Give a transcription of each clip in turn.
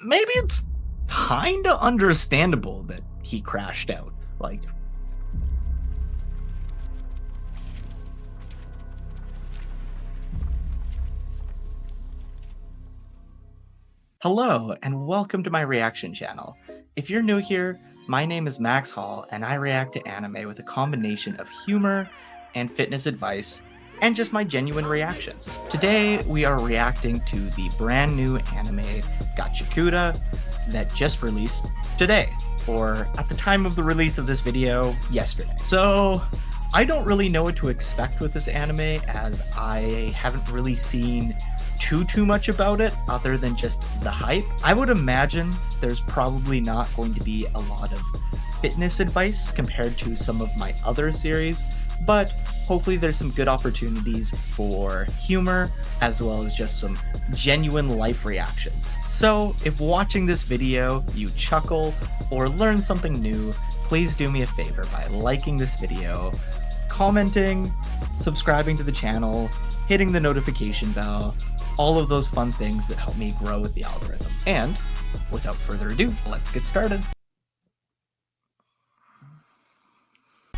maybe it's kind of understandable that he crashed out. Like, hello, and welcome to my reaction channel. If you're new here, my name is Max Hall, and I react to anime with a combination of humor and fitness advice, and just my genuine reactions. Today, we are reacting to the brand new anime Gatchiakuta that just released today, or at the time of the release of this video, yesterday. So, I don't really know what to expect with this anime, as I haven't really seen too much about it other than just the hype. I would imagine there's probably not going to be a lot of fitness advice compared to some of my other series, but hopefully there's some good opportunities for humor as well as just some genuine life reactions. So if watching this video you chuckle or learn something new, please do me a favor by liking this video, commenting, subscribing to the channel, hitting the notification bell, all of those fun things that help me grow with the algorithm. And without further ado, let's get started.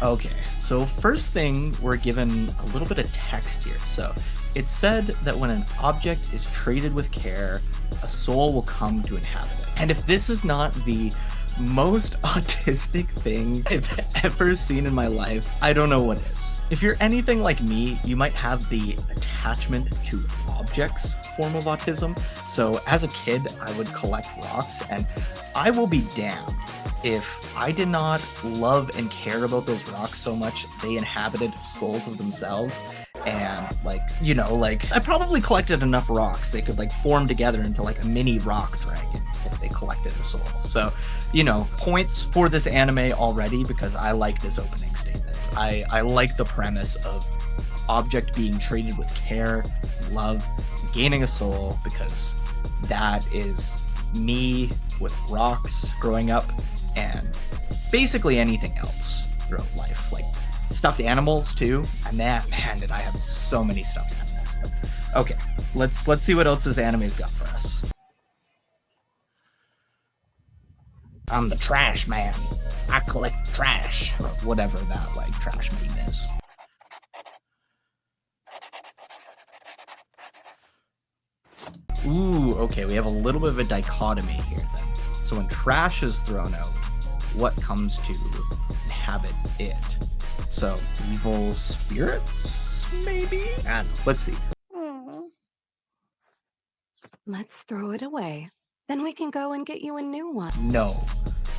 Okay, so first thing, we're given a little bit of text here. So it said that when an object is treated with care, a soul will come to inhabit it. And if this is not the most autistic thing I've ever seen in my life, I don't know what is. If you're anything like me, you might have the attachment to objects form of autism. So as a kid, I would collect rocks, and I will be damned if I did not love and care about those rocks so much they inhabited souls of themselves. And I probably collected enough rocks they could form together into a mini rock dragon if they collected a soul. So, points for this anime already because I like this opening statement. I like the premise of object being treated with care, love, gaining a soul, because that is me with rocks growing up and basically anything else throughout life, like stuffed animals too. And man, did I have so many stuffed animals. Okay, let's see what else this anime's got for us. I'm the trash man. I collect trash, or whatever that trash meme is. Ooh, okay, we have a little bit of a dichotomy here then. So when trash is thrown out, what comes to inhabit it? So evil spirits, maybe? I don't know. Let's see. Let's throw it away. Then we can go and get you a new one. No,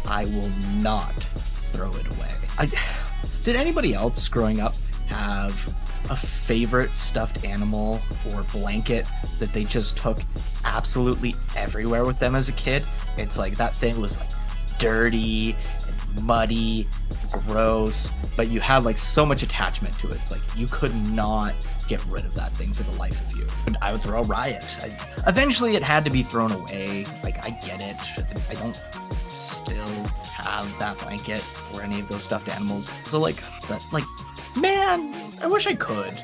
I will not throw it away. Did anybody else growing up have a favorite stuffed animal or blanket that they just took absolutely everywhere with them as a kid? It's that thing was dirty and muddy, gross, but you had so much attachment to it. It's you could not get rid of that thing for the life of you. And I would throw a riot. Eventually it had to be thrown away. I get it. I don't still have that blanket or any of those stuffed animals. So man, I wish I could.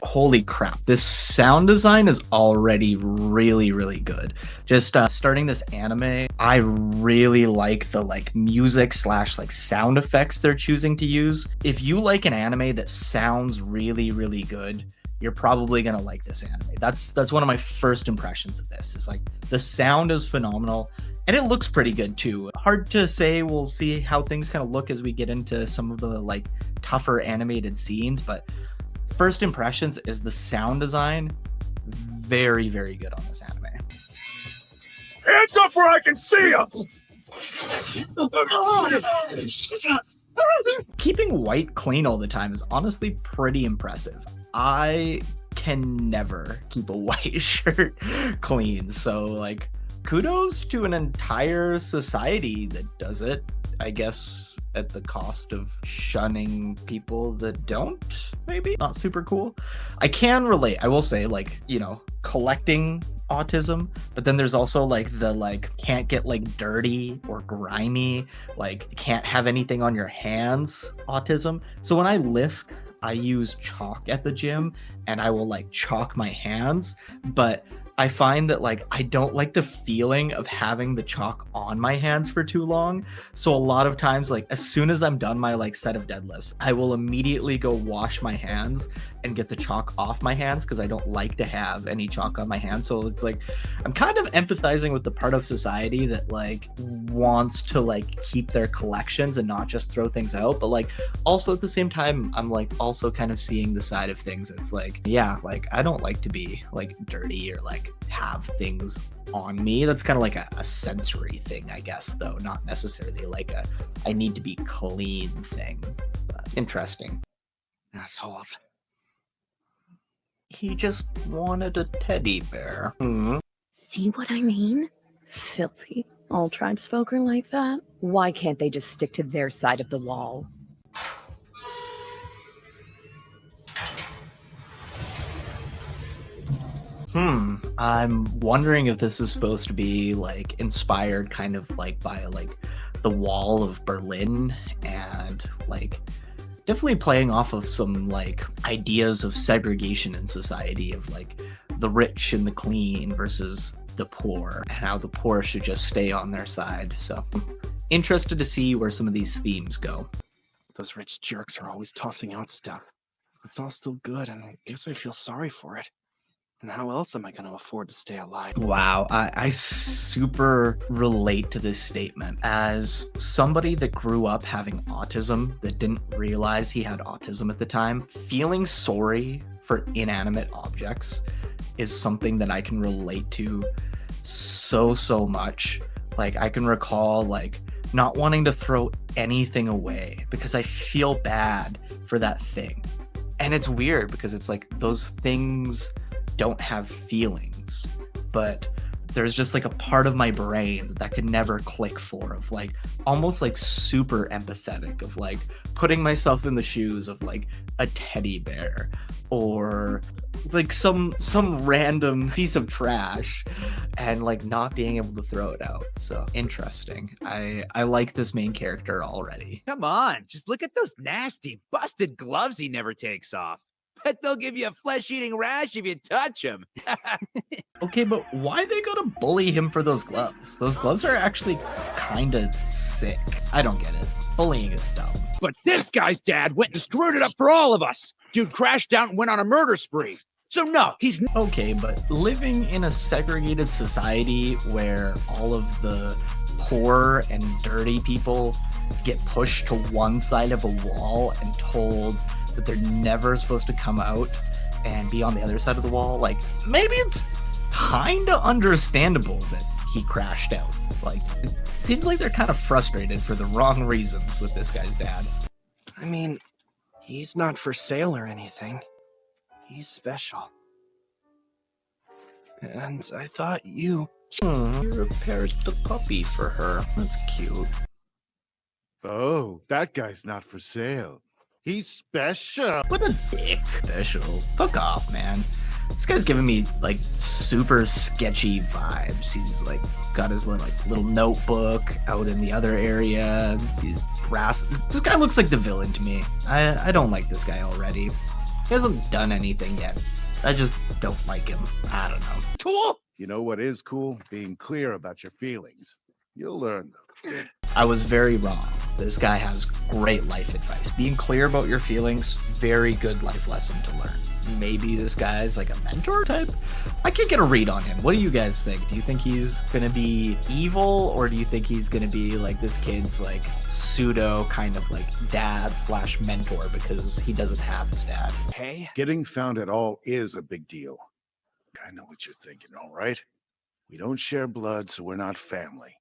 Holy crap, this sound design is already really good. Just starting this anime, I really like the music / sound effects they're choosing to use. If you like an anime that sounds really good, you're probably gonna like this anime. That's one of my first impressions of this. Is the sound is phenomenal. And it looks pretty good too. Hard to say. We'll see how things kind of look as we get into some of the tougher animated scenes, but first impressions is the sound design very good on this anime. Hands up where I can see them! Keeping white clean all the time is honestly pretty impressive. I can never keep a white shirt clean, so kudos to an entire society that does it. I guess at the cost of shunning people that don't, maybe? Not super cool. I can relate. I will say, collecting autism, but then there's also the can't get dirty or grimy, can't have anything on your hands autism. So when I lift I use chalk at the gym and I will like chalk my hands, but I find that like I don't like the feeling of having the chalk on my hands for too long. So a lot of times, like as soon as I'm done my like set of deadlifts, I will immediately go wash my hands and get the chalk off my hands because I don't like to have any chalk on my hands. So it's like I'm kind of empathizing with the part of society that like wants to like keep their collections and not just throw things out, but like also at the same time I'm like also kind of seeing the side of things. It's like, yeah, like I don't like to be like dirty or like have things on me. That's kind of like a sensory thing, I guess, though, not necessarily like a I need to be clean thing. But interesting. Assholes. He just wanted a teddy bear. See what I mean? Filthy. All tribesfolk are like that. Why can't they just stick to their side of the wall? I'm wondering if this is supposed to be like inspired kind of like by like the Wall of Berlin and like definitely playing off of some like ideas of segregation in society of like the rich and the clean versus the poor and how the poor should just stay on their side. So interested to see where some of these themes go. Those rich jerks are always tossing out stuff. It's all still good, and I guess I feel sorry for it. And how else am I going to afford to stay alive? Wow, I super relate to this statement. As somebody that grew up having autism that didn't realize he had autism at the time, feeling sorry for inanimate objects is something that I can relate to so much. Like I can recall like not wanting to throw anything away because I feel bad for that thing. And it's weird because it's like those things don't have feelings, but there's just like a part of my brain that could never click for of like almost like super empathetic of like putting myself in the shoes of like a teddy bear or like some random piece of trash and like not being able to throw it out. So interesting. I like this main character already. Come on, just look at those nasty, busted gloves he never takes off. Bet they'll give you a flesh-eating rash if you touch them. Okay, but why they gotta bully him for those gloves? Those gloves are actually kind of sick. I don't get it. Bullying is dumb. But this guy's dad went and screwed it up for all of us. Dude crashed out and went on a murder spree. So no, he's... Okay, but living in a segregated society where all of the poor and dirty people get pushed to one side of a wall and told that they're never supposed to come out and be on the other side of the wall, like maybe it's kind of understandable that he crashed out. Like it seems like they're kind of frustrated for the wrong reasons with this guy's dad. I mean, he's not for sale or anything. He's special. And I thought you repaired the puppy for her. That's cute. Oh, that guy's not for sale. He's special. What a dick. Special. Fuck off, man. This guy's giving me like super sketchy vibes. He's like got his little notebook out in the other area. He's brass. This guy looks like the villain to me. I don't like this guy already. He hasn't done anything yet. I just don't like him. I don't know. Cool. You know what is cool? Being clear about your feelings. You'll learn them. I was very wrong. This guy has great life advice. Being clear about your feelings, very good life lesson to learn. Maybe this guy's like a mentor type? I can't get a read on him. What do you guys think? Do you think he's gonna be evil, or do you think he's gonna be like this kid's like pseudo kind of like dad slash mentor because he doesn't have his dad? Hey, Getting found at all is a big deal. I know what you're thinking, all right? We don't share blood, so we're not family.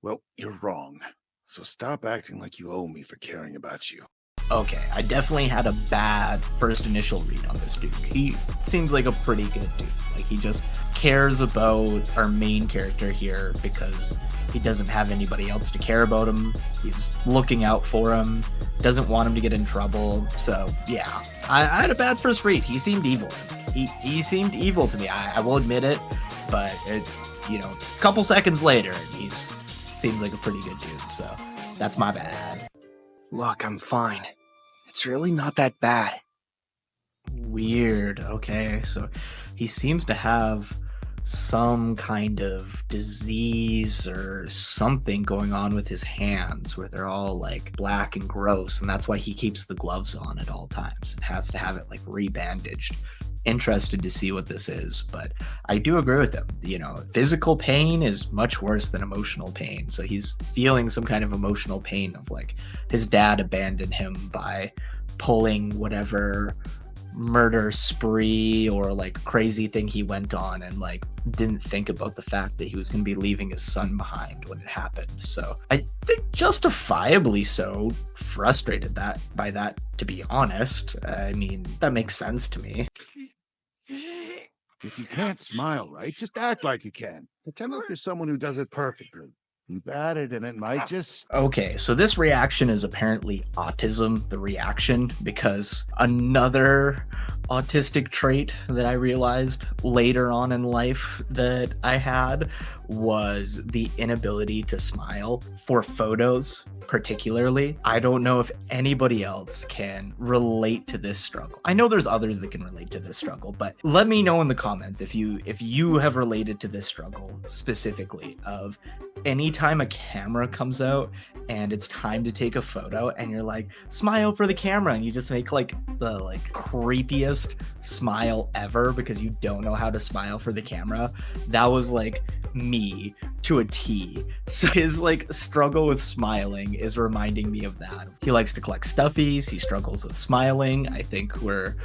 Well, you're wrong. So stop acting like you owe me for caring about you. Okay, I definitely had a bad first initial read on this dude. He seems like a pretty good dude. Like he just cares about our main character here because he doesn't have anybody else to care about him. He's looking out for him, doesn't want him to get in trouble. So yeah, I had a bad first read. He seemed evil to me. He seemed evil to me. I will admit it, but it, a couple seconds later, he's seems like a pretty good dude. So that's my bad. Look, I'm fine. It's really not that bad. Weird. Okay, so he seems to have some kind of disease or something going on with his hands where they're all like black and gross, and that's why he keeps the gloves on at all times and has to have it like rebandaged. Interested to see what this is, but I do agree with him. Physical pain is much worse than emotional pain. So he's feeling some kind of emotional pain of like his dad abandoned him by pulling whatever murder spree or like crazy thing he went on, and like didn't think about the fact that he was going to be leaving his son behind when it happened. So I think justifiably so frustrated by that, to be honest. I mean, that makes sense to me. If you can't smile right, just act like you can. Pretend like you're someone who does it perfectly. Keep at it, and it might just... Okay, so this reaction is apparently autism, the reaction, because another autistic trait that I realized later on in life that I had was the inability to smile for photos. Particularly, I don't know if anybody else can relate to this struggle. I know there's others that can relate to this struggle, but let me know in the comments if you have related to this struggle specifically of anytime a camera comes out and it's time to take a photo and you're like, smile for the camera, and you just make like the like creepiest smile ever because you don't know how to smile for the camera. That was like me to a T. So his like struggle with smiling is reminding me of that. He likes to collect stuffies. He struggles with smiling. I think we're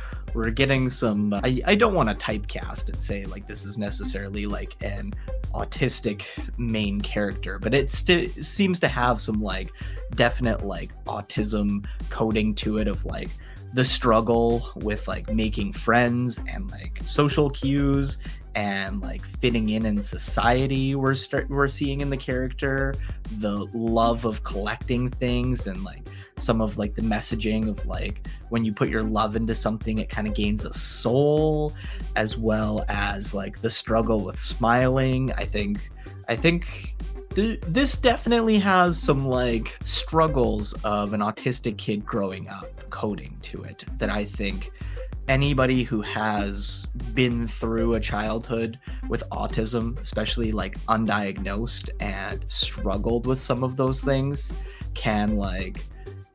getting some I don't want to typecast and say like this is necessarily like an autistic main character, but it seems to have some like definite like autism coding to it of like the struggle with like making friends and like social cues and like fitting in society. We're seeing in the character the love of collecting things and like some of like the messaging of like when you put your love into something it kind of gains a soul, as well as like the struggle with smiling. I think this definitely has some like struggles of an autistic kid growing up coding to it that I think anybody who has been through a childhood with autism, especially like undiagnosed and struggled with some of those things, can like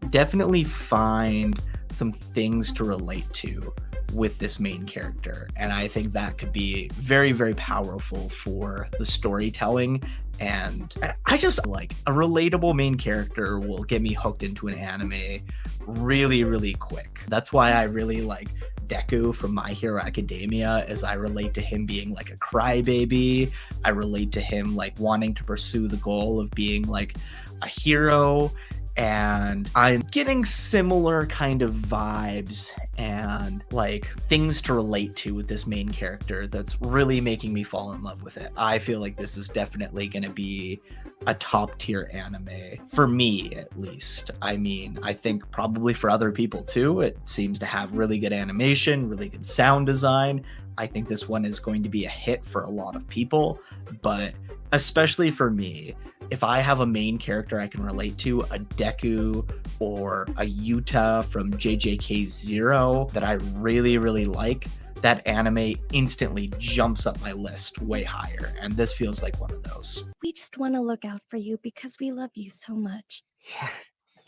definitely find some things to relate to with this main character. And I think that could be very, very powerful for the storytelling. And I just like a relatable main character will get me hooked into an anime really, really quick. That's why I really like Deku from My Hero Academia, as I relate to him being like a crybaby. I relate to him like wanting to pursue the goal of being like a hero, and I'm getting similar kind of vibes and like things to relate to with this main character that's really making me fall in love with it. I feel like this is definitely going to be a top tier anime for me, at least. I mean, I think probably for other people too. It seems to have really good animation, really good sound design. I think this one is going to be a hit for a lot of people, but especially for me, if I have a main character I can relate to, a Deku or a Yuta from JJK Zero that I really, really like, that anime instantly jumps up my list way higher. And this feels like one of those. We just want to look out for you because we love you so much. Yeah,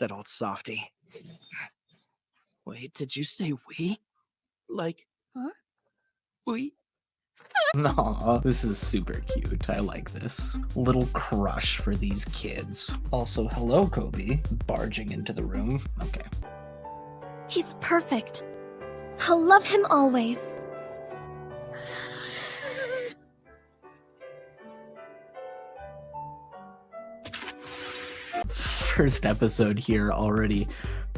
that old softy. Wait, did you say we? Like, Huh? We? No, this is super cute. I like this. Little crush for these kids. Also, hello, Kobe. Barging into the room. Okay. He's perfect. I'll love him always. First episode here already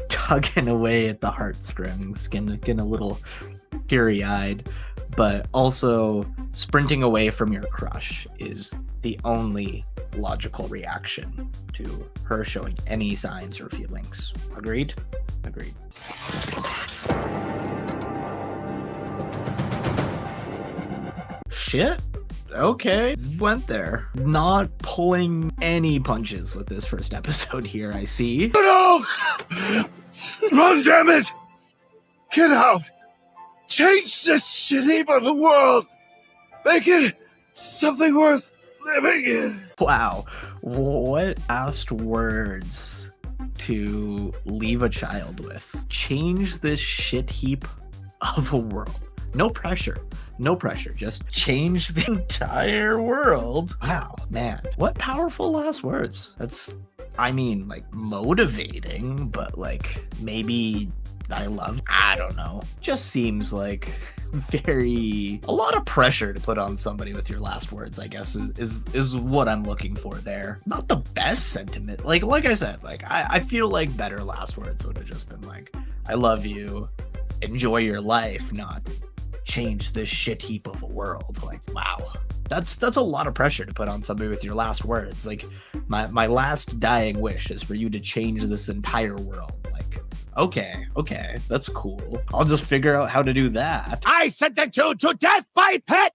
tugging away at the heartstrings, getting a little teary-eyed, but also sprinting away from your crush is the only logical reaction to her showing any signs or feelings. Agreed? Agreed. Shit. Okay, went there. Not pulling any punches with this first episode here, I see. No! Run, damn it! Get out! Change this shit heap of the world. Make it something worth living in. Wow. What last words to leave a child with? Change this shit heap of a world. No pressure. No pressure. Just change the entire world. Wow, man. What powerful last words. That's, I mean, like, motivating, but like, maybe I don't know. Just seems like a lot of pressure to put on somebody with your last words, I guess, is what I'm looking for there. Not the best sentiment. Like I said, like, I feel like better last words would have just been like, I love you, enjoy your life, not change this shit heap of a world. Like, wow. That's a lot of pressure to put on somebody with your last words. Like, my last dying wish is for you to change this entire world. Like, okay, that's cool. I'll just figure out how to do that. I sentence you to death by pit!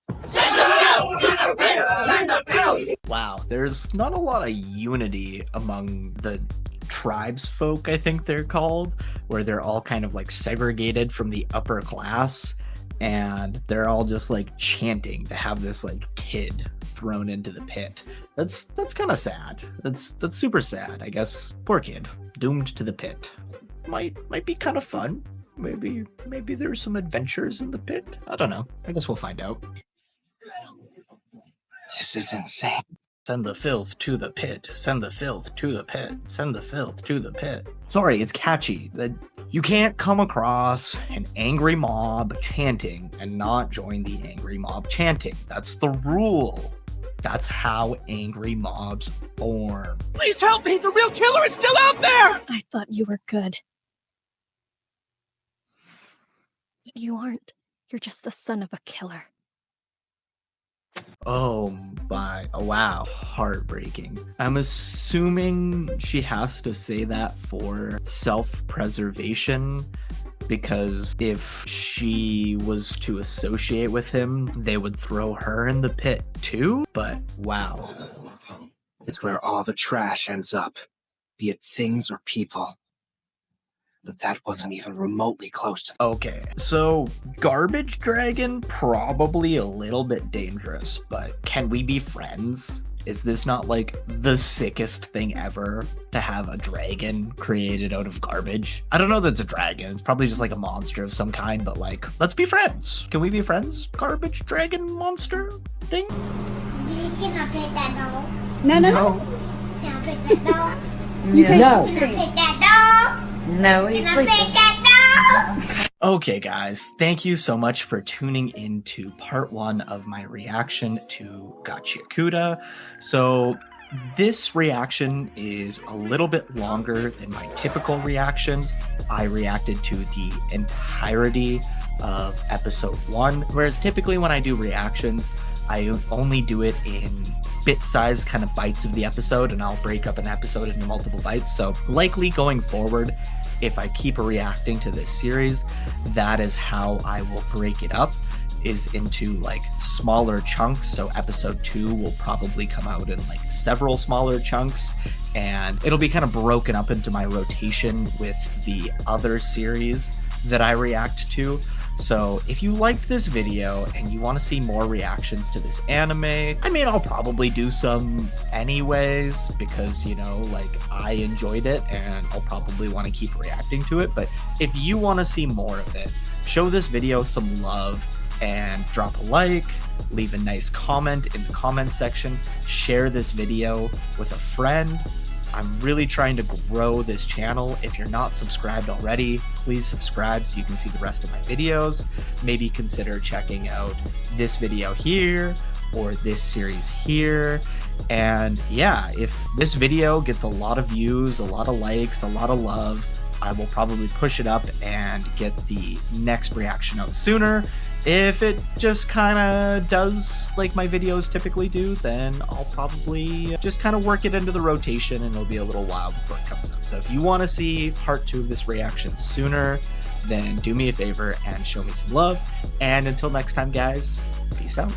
Wow, there's not a lot of unity among the tribes folk, I think they're called, where they're all kind of like segregated from the upper class, and they're all just like chanting to have this like kid thrown into the pit. That's kind of sad. That's super sad, I guess. Poor kid, doomed to the pit. Might be kind of fun. Maybe there's some adventures in the pit. I don't know. I guess we'll find out. This is insane. Send the filth to the pit. Send the filth to the pit. Send the filth to the pit. Sorry, it's catchy. That you can't come across an angry mob chanting and not join the angry mob chanting. That's the rule. That's how angry mobs form. Please help me! The real killer is still out there! I thought you were good. You aren't. You're just the son of a killer. Oh wow, heartbreaking. I'm assuming she has to say that for self-preservation, because if she was to associate with him, they would throw her in the pit too. But wow. It's where all the trash ends up, be it things or people. But that wasn't even remotely close to. Okay, so garbage dragon, probably a little bit dangerous, but can we be friends? Is this not like the sickest thing ever to have a dragon created out of garbage? I don't know that it's a dragon. It's probably just like a monster of some kind, but like, let's be friends. Can we be friends? Garbage dragon monster thing? You cannot pet that dog. No. Cannot pet that dog. No. Cannot pet that dog. No, he's Cannot sleeping. pet that dog. Okay, guys, thank you so much for tuning into part 1 of my reaction to Gatchiakuta. So this reaction is a little bit longer than my typical reactions. I reacted to the entirety of episode 1, whereas typically when I do reactions, I only do it in bit-sized kind of bites of the episode, and I'll break up an episode into multiple bites. So likely going forward, if I keep reacting to this series, that is how I will break it up, is into like smaller chunks. So episode 2 will probably come out in like several smaller chunks, and it'll be kind of broken up into my rotation with the other series that I react to. So if you liked this video and you want to see more reactions to this anime, I mean, I'll probably do some anyways, because, you know, like, I enjoyed it and I'll probably want to keep reacting to it. But if you want to see more of it, show this video some love and drop a like, leave a nice comment in the comment section, share this video with a friend. I'm really trying to grow this channel. If you're not subscribed already, please subscribe so you can see the rest of my videos. Maybe consider checking out this video here or this series here. And yeah, if this video gets a lot of views, a lot of likes, a lot of love, I will probably push it up and get the next reaction out sooner. If it just kind of does like my videos typically do, then I'll probably just kind of work it into the rotation and it'll be a little while before it comes out. So if you want to see part 2 of this reaction sooner, then do me a favor and show me some love. And until next time, guys, peace out.